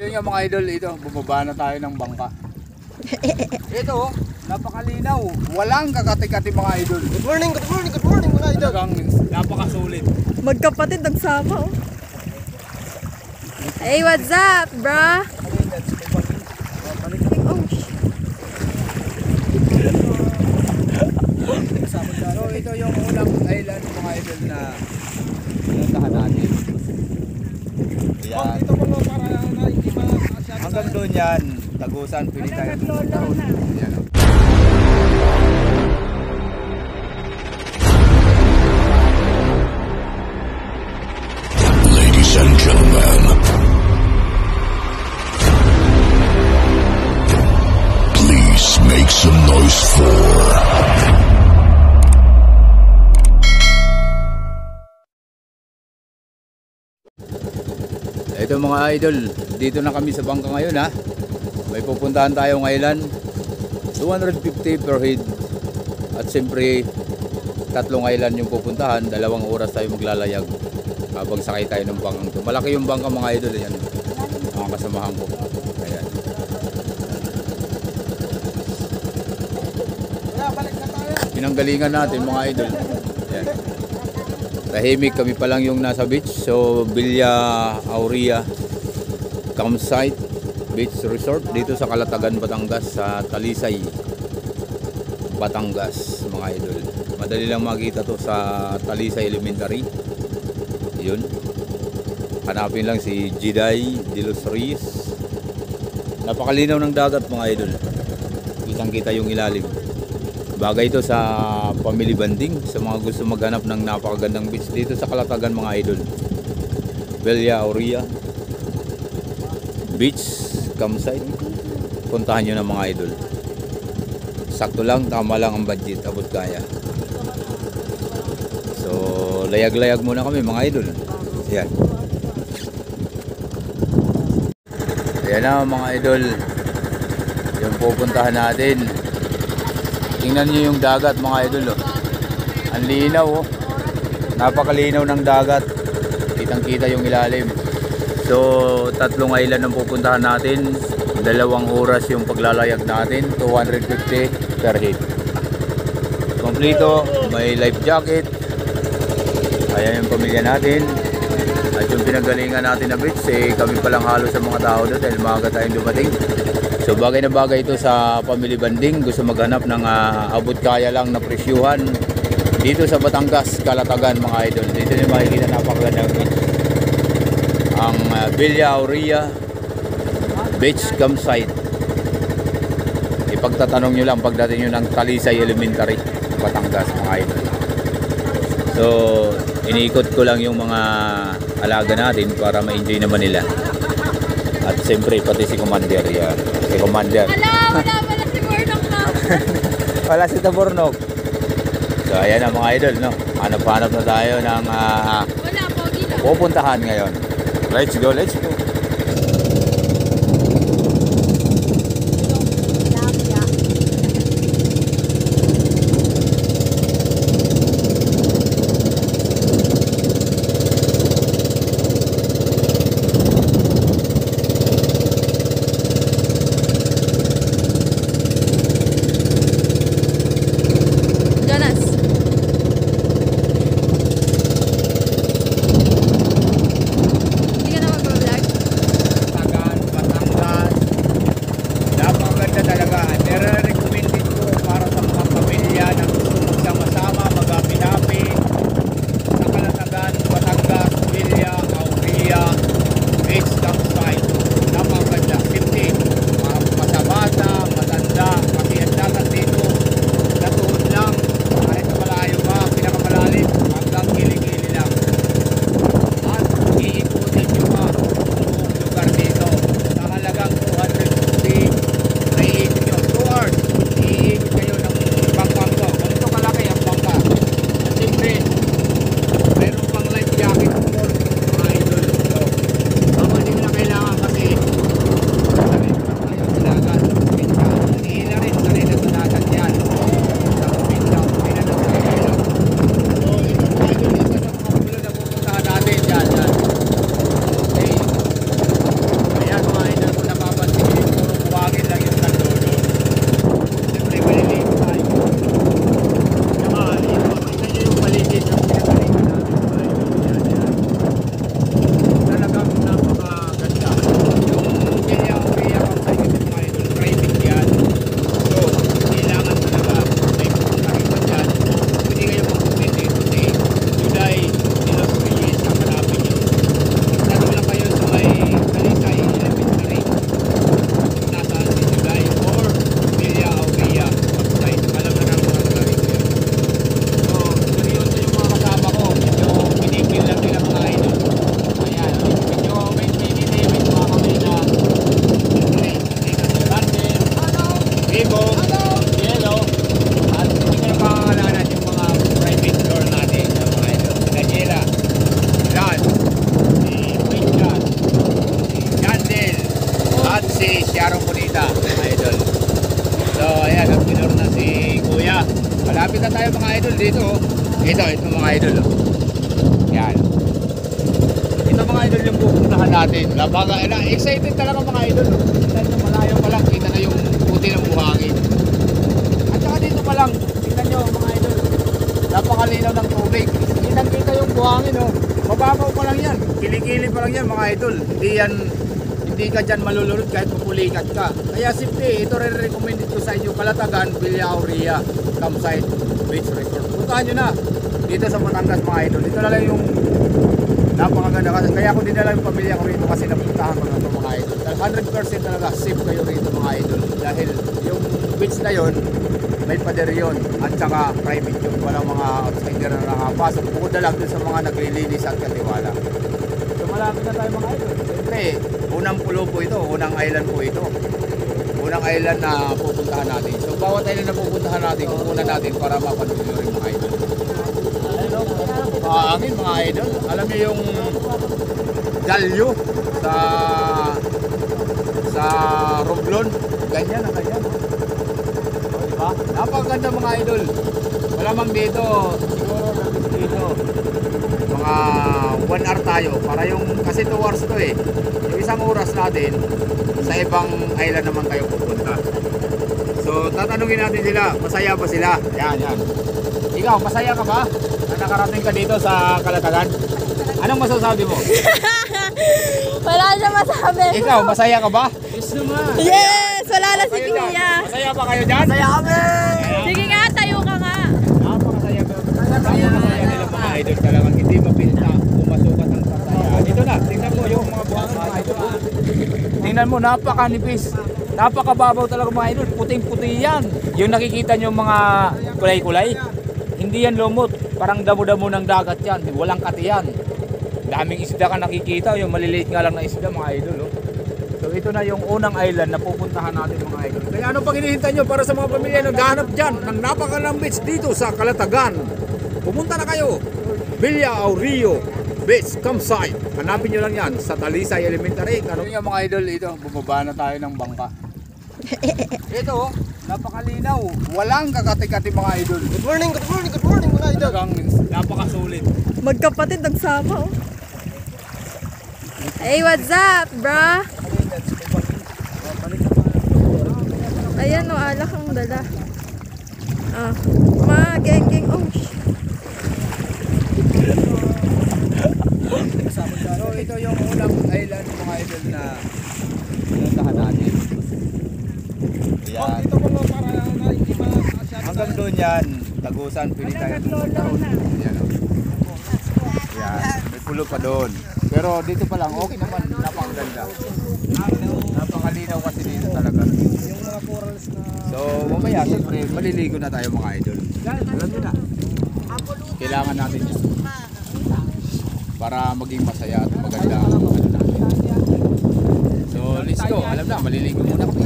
Yun nga mga idol, ito, bumaba na tayo ng bangka. Ito, napakalinaw. Walang kakati-kati mga idol. Good morning mga idol. Talagang napakasulit. Magkapatid nagsama oh. Hey, what's up, bro? So ito yung unang island mga idol na pinuntahan natin. Yan. Dito mga para na hindi masyado. Hanggang doon yan, Tagusan, pili tayo. Yan. Ladies and gentlemen, please make some noise for Ito mga idol, dito na kami sa bangka ngayon ha. May pupuntahan tayong island, 250 per head. At siyempre, 3 island yung pupuntahan, 2 oras tayo maglalayag habang sakay tayo ng bangkang to. Malaki yung bangka mga idol, yan. Mga kasamahan ko. Ayan. Balik na tayo. Pinanggalingan natin mga idol. Ayan. Tahimik, kami pa lang yung nasa beach. So Villa Aurea Campsite Beach Resort dito sa Calatagan, Batangas, sa Talisay, Batangas mga idol. Madali lang makita to sa Talisay Elementary. Yun. Hanapin lang si Jiday de los Reyes. Napakalinaw ng dagat mga idol. Kitang kita yung ilalim. Bagay ito sa family bonding, sa mga gusto maghanap ng napakagandang beach dito sa Calatagan mga idol. Villa Aurea Beach Campsite. Puntahan nyo na mga idol. Sakto lang, tama lang ang budget, abot kaya. So layag-layag muna kami mga idol. Ayan. Ayan na mga idol, yung pupuntahan natin. Tingnan nyo yung dagat mga idol oh. Ang linaw oh. Napakalinaw ng dagat. Kitang kita yung ilalim. So 3 island ang pupuntahan natin, 2 oras yung paglalayag natin, 250 per head. Kompleto, may life jacket. Ayan yung pamilya natin. At yung pinagalingan natin na beach, kami palang halos sa mga tao doon dahil maaga tayong dumating. So bagay na bagay ito sa family bonding. Gusto maghanap ng abot kaya lang na presyuhan dito sa Batangas, Calatagan mga idol. Dito nyo makikita napakagandang beach, ang Villa Aurea Beach Campsite. Ipagtatanong nyo lang pagdating nyo ng Talisay Elementary, Batangas mga idol. So iniikot ko lang yung mga alaga natin para ma-enjoy naman nila. At siyempre pati si Commander yan. Si Commander. Wala si Bornok na. Wala si Tabornok. So ayan na mga idol no. Hanap-hanap na tayo ng Wala, pogi lang. pupuntahan ngayon. Let's go, let's go. Hindi ka na mag-vlog? si Sharon Bonita, mga idol. So, ayan, nag-minor na si Kuya. Malapit na tayo mga idol dito. Ito mga idol. Yan. Ito mga idol yung pupuntahan natin. Excited talaga mga idol. Tingnan nyo, malayo pa lang. Kita na yung puti ng buhangin. At saka dito pa lang. Tingnan nyo mga idol. Napakalinaw ng tubig. Kita yung buhangin. Oh. Mababaw pa lang yan. Kilikili pa lang yan mga idol. Hindi ka dyan malulunod kahit mapulikat ka. Kaya simple, ito re-recommend ko sa inyo. Calatagan, Villa Aurea, Campsite, Beach Resort. Puntahan nyo na. Dito sa Batangas mga idol. Ito na lang yung napakaganda kasi. Kaya ako dinala yung pamilya ko rito kasi napuntahan ko na ito mga idol. 100% talaga safe kayo rito mga idol. Dahil yung beach na yon may pader yun at saka private yun. Walang mga outsider na nakapasok. Bukod na lang dun sa mga naglilinis at katiwala. So malapit na tayo mga idol. Siyempre, unang pulo po ito. Unang island po ito. Unang island na pupuntahan natin. So bawat island na pupuntahan natin, kukunan natin para mapanood nyo rin mga idol. Hangin mga idol. Alam niyo yung galyo sa Romblon. Ganyan na ganyan. O, diba? Napakaganda mga idol. Malamang dito, siguro dito mga 1 hour tayo. Para yung, kasi 2 hours to eh. Yung isang oras natin, sa ibang island naman tayo pupunta. So tatanungin natin sila, masaya ba sila? Yan. Ikaw, masaya ka ba? Na nakarating ka dito sa Calatagan? Anong masasabi mo? Wala siya masabi. Ikaw, masaya ka ba? Yes! Wala na si Kuya. Masaya ba kayo dyan? Masaya kami! Sige nga, tayo ka nga. Napakasaya ba? Napakasaya nila mga idol. Talagang hindi mapinta. Pumasukat ang pasaya. Dito na, tingnan mo yung mga buhangin mga idol. Tingnan mo, napakanipis. Napakababaw talaga mga idol. Puting-puti yan. Yung nakikita nyo mga kulay-kulay. Hindi yan lumot. Parang damo-damo ng dagat yan. Walang katiyan. Daming isda ka nakikita. Yung maliliit nga lang na isda mga idol. Oh. So ito na yung unang island na pupuntahan natin mga idol. Kaya ano pang hinihintay nyo para sa mga pamilya na naghahanap dyan ng napakalang beach dito sa Calatagan? Pumunta na kayo. Villa Aurea Beach Campsite. Hanapin nyo lang yan sa Talisay Elementary. Ano yung mga idol ito? Bumaba na tayo ng bangka. Ito, napakalinaw. Walang kakati-kati mga idol. Good morning mga idol. Talagang napakasulit. Magkapatid nagsama, oh. Hey, what's up, bro? Ayan, oh, alak ang dala. Ah, geng. Oh, So ito yung unang island mga idol na pinuntahan natin. Yan. Ito ko para na hindi maasyado. Hanggang doon yan, Tagusan, pili tayo pumunta doon. Yan o. Yan, may pulo pa doon. Pero dito pa lang, okay naman, napakaganda. Napakalinaw kasi dito talaga. Yung mga corals na So mamaya, siyempre, maliligo na tayo mga idol. Alam nyo na, kailangan natin yun. Para maging masaya at maganda ang ano natin. So let's go, alam na, maliligo muna kami.